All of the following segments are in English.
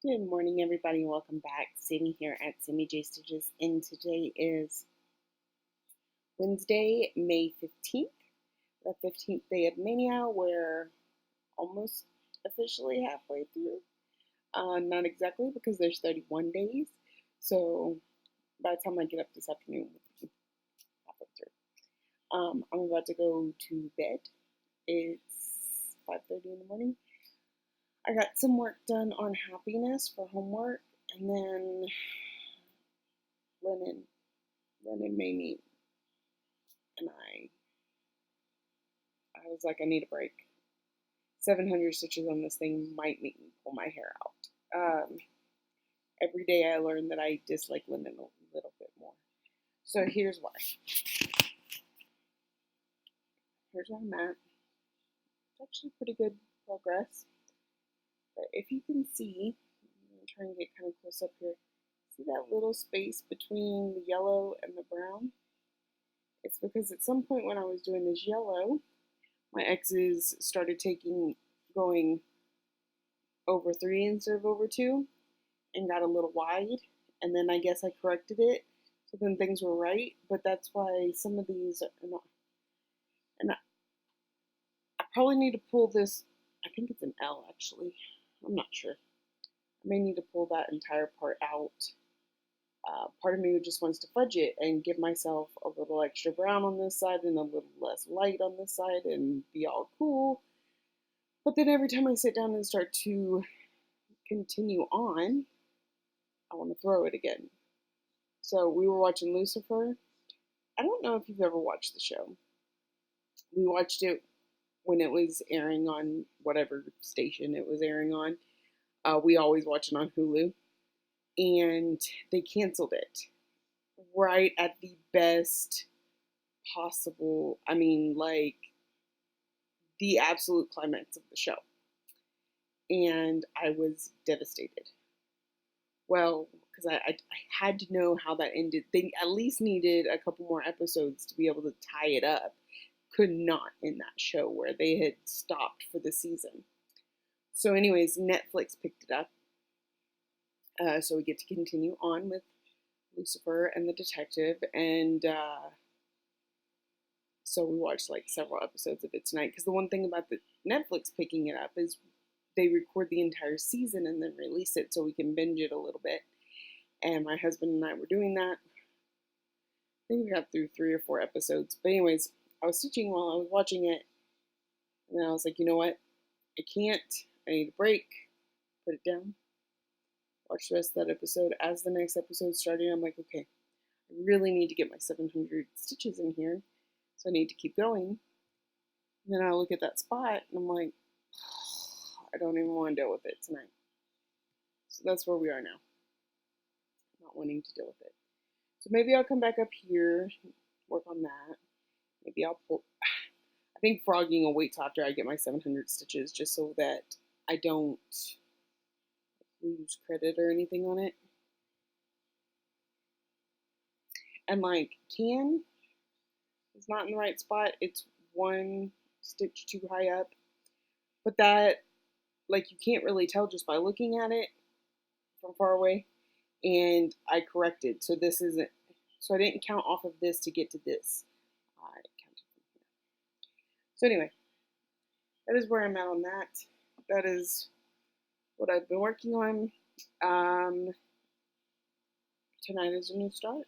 Good morning, everybody. Welcome back. Sammy here at Sammy J Stitches, and today is Wednesday, May 15th, the 15th day of Mania. We're almost officially halfway through. Not exactly because there's 31 days, so by the time I get up this afternoon, we'll be halfway through. I'm about to go to bed. It's 5:30 in the morning. I got some work done on happiness for homework, and then Lennon made me, and I was like, I need a break. 700 stitches on this thing might make me pull my hair out. Every day I learn that I dislike Linen a little bit more. So here's why. Here's where I'm at. It's actually pretty good progress. But if you can see, I'm going to try and get kind of close up here. See that little space between the yellow and the brown? It's because at some point when I was doing this yellow, my X's started going over 3 instead of over 2 and got a little wide, and then I guess I corrected it, so then things were right, but that's why some of these are not, and I probably need to pull this, I think it's an L actually, I'm not sure. I may need to pull that entire part out. Part of me just wants to fudge it and give myself a little extra brown on this side and a little less light on this side and be all cool. But then every time I sit down and start to continue on, I want to throw it again. So we were watching Lucifer. I don't know if you've ever watched the show. We watched it when it was airing on whatever station it was airing on. We always watch it on Hulu. And they canceled it right at the best possible, like the absolute climax of the show. And I was devastated. Well, because I had to know how that ended. They at least needed a couple more episodes to be able to tie it up. Could not in that show where they had stopped for the season. So, anyways, Netflix picked it up. So we get to continue on with Lucifer and the detective, and so we watched like several episodes of it tonight. Because the one thing about the Netflix picking it up is they record the entire season and then release it so we can binge it a little bit. And my husband and I were doing that. I think we got through 3 or 4 episodes. But anyways, I was stitching while I was watching it, and then I was like, you know what? I can't. I need a break. Put it down. Watch the rest of that episode. As the next episode started, I'm like, okay, I really need to get my 700 stitches in here, so I need to keep going. And then I look at that spot, and I'm like, I don't even want to deal with it tonight. So that's where we are now. Not wanting to deal with it. So maybe I'll come back up here, work on that. Maybe I'll pull. I think frogging will wait till after I get my 700 stitches, just so that I don't lose credit or anything on it. And like can is not in the right spot. It's 1 stitch too high up. But that, like, you can't really tell just by looking at it from far away. And I corrected. So this isn't, so I didn't count off of this to get to this. I counted from here. So anyway, that is where I'm at on that. That is what I've been working on. Tonight is a new start.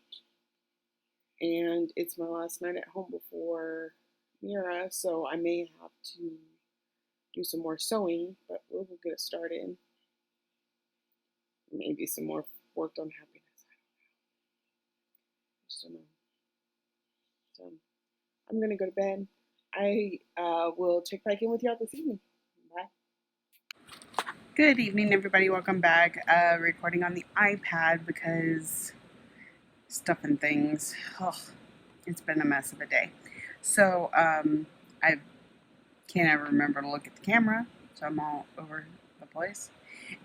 And it's my last night at home before Mira, so I may have to do some more sewing, but we'll get it started. Maybe some more work on happiness. I just don't know. So I'm gonna go to bed. I will check back in with y'all this evening. Bye. Good evening, everybody. Welcome back. Recording on the iPad because stuff and things. Oh, it's been a mess of a day. So I can't ever remember to look at the camera, so I'm all over the place.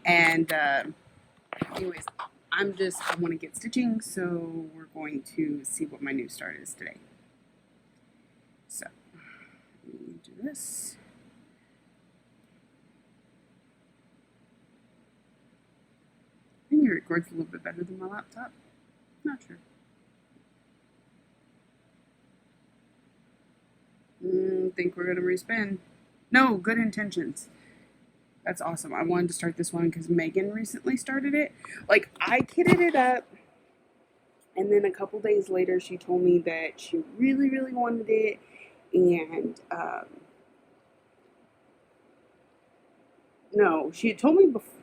And anyways, I want to get stitching, so we're going to see what my new start is today. So, let me do this. records a little bit better than my laptop. Not sure. Think we're gonna respin. No, Good Intentions. That's awesome. I wanted to start this one because Megan recently started it. Like, I kitted it up, and then a couple days later, she told me that she really, really wanted it, and no, she had told me before.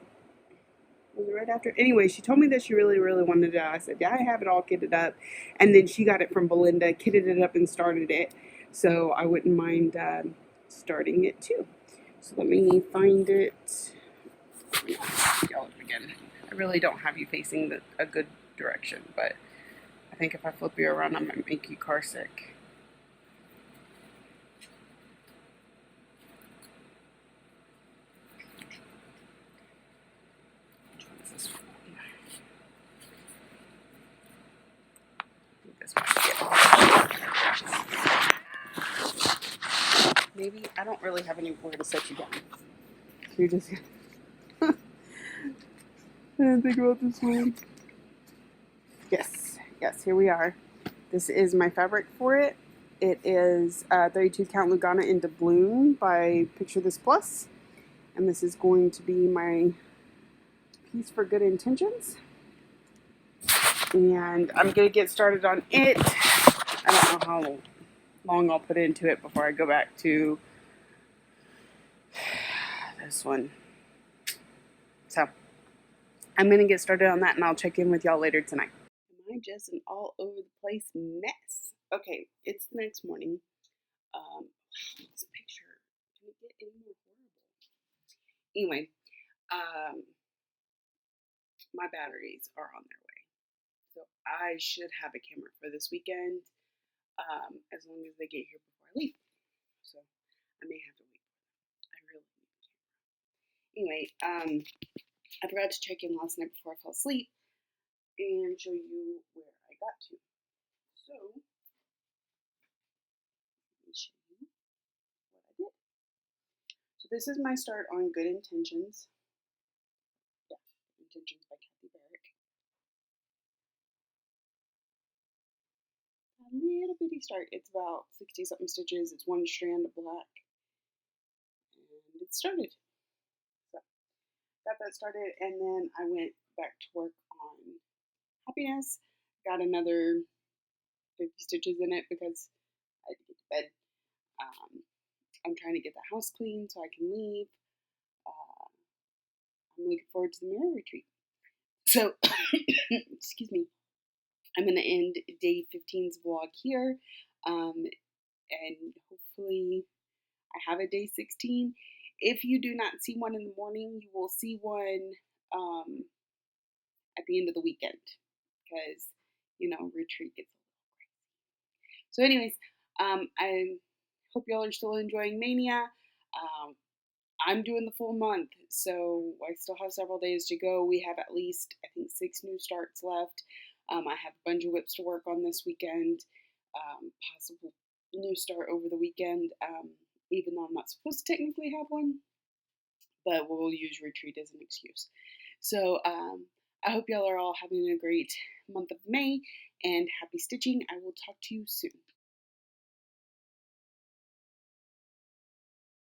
Was it right after? Anyway, she told me that she really, really wanted it. I said, yeah, I have it all kitted up. And then she got it from Belinda, kitted it up, and started it. So I wouldn't mind starting it too. So let me find it. Y'all again. I really don't have you facing a good direction, but I think if I flip you around, I might make you car sick. Maybe I don't really have anywhere to set you down. So you're just. I didn't think about this one. Yes, here we are. This is my fabric for it. It is 32 count Lugana in Doubloon by Picture This Plus. And this is going to be my piece for Good Intentions. And I'm going to get started on it. I don't know how long I'll put into it before I go back to this one. So I'm going to get started on that, and I'll check in with y'all later tonight. Am I just an all over the place mess? Okay, it's the next morning. This picture, can it get any more horrible? Anyway, my batteries are on their way. So I should have a camera for this weekend, as long as they get here before I leave. So I may have to wait. I really need a camera. Anyway, I forgot to check in last night before I fell asleep and show you where I got to. So let me show you what I did. So this is my start on Good Intentions. Yeah, Intentions by Kathy Barrick. A little bitty start. It's about 60 something stitches. It's one strand of black. And it started. So got that started, and then I went back to work on Happiness. Got another 50 stitches in it because I had to get to bed. I'm trying to get the house clean so I can leave. I'm looking forward to the mirror retreat. So, excuse me. I'm going to end day 15's vlog here. And hopefully I have a day 16. If you do not see one in the morning, you will see one at the end of the weekend because, retreat gets a little crazy. So anyways, I hope y'all are still enjoying Mania. I'm doing the full month, so I still have several days to go. We have at least, I think, 6 new starts left. I have a bunch of whips to work on this weekend. Possible new start over the weekend, even though I'm not supposed to technically have one, but we'll use retreat as an excuse. So I hope y'all are all having a great month of May, and happy stitching. I will talk to you soon.